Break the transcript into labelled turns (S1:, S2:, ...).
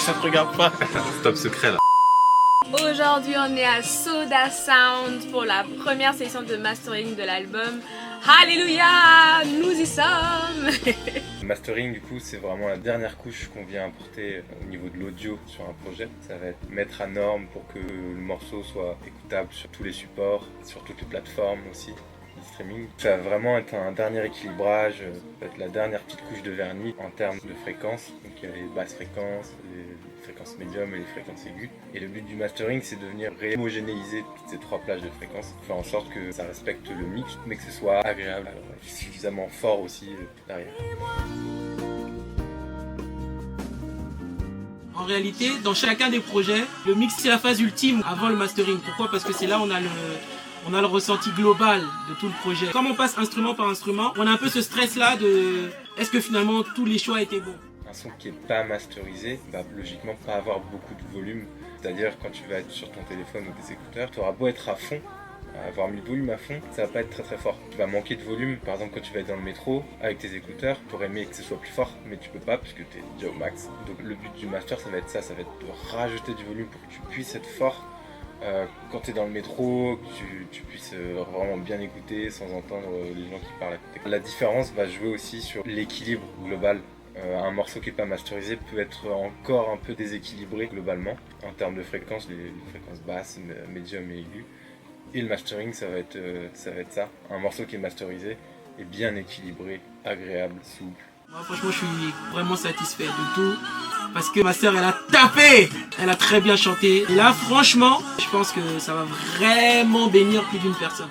S1: ça te regarde pas.
S2: Top secret là.
S3: Aujourd'hui, on est à Soda Sound pour la première session de mastering de l'album. Alléluia, nous y sommes.
S4: Le mastering, du coup, c'est vraiment la dernière couche qu'on vient apporter au niveau de l'audio sur un projet. Ça va être mettre à norme pour que le morceau soit écoutable sur tous les supports, sur toutes les plateformes aussi de streaming. Ça va vraiment être un dernier équilibrage, ça va être la dernière petite couche de vernis en termes de fréquences. Donc il y a les basses fréquences, les fréquences médium et les fréquences aiguës. Et le but du mastering, c'est de venir réhomogénéiser toutes ces trois plages de fréquences, faire en sorte que ça respecte le mix, mais que ce soit agréable, suffisamment fort aussi derrière.
S1: En réalité, dans chacun des projets, le mix c'est la phase ultime avant le mastering. Pourquoi? Parce que c'est là où on a le ressenti global de tout le projet. Comme on passe instrument par instrument, on a un peu ce stress là de est-ce que finalement tous les choix étaient bons?
S4: Un son qui n'est pas masterisé va logiquement pas avoir beaucoup de volume. C'est-à-dire quand tu vas être sur ton téléphone ou tes écouteurs, tu auras beau être à fond, avoir mis le volume à fond, ça va pas être très très fort. Tu vas manquer de volume, par exemple quand tu vas être dans le métro avec tes écouteurs, tu aurais aimé que ce soit plus fort, mais tu peux pas puisque tu es déjà au max. Donc le but du master ça va être ça, ça va être de rajouter du volume pour que tu puisses être fort. Quand tu es dans le métro, que tu puisses vraiment bien écouter sans entendre les gens qui parlent à côté. La différence va jouer aussi sur l'équilibre global. Un morceau qui n'est pas masterisé peut être encore un peu déséquilibré globalement en termes de fréquences, les fréquences basses, médium et aiguës. Et le mastering, ça va être ça. Un morceau qui est masterisé est bien équilibré, agréable, souple.
S1: Moi, franchement, je suis vraiment satisfait de tout. Parce que ma sœur, elle a tapé! Elle a très bien chanté. Et là, franchement, je pense que ça va vraiment bénir plus d'une personne.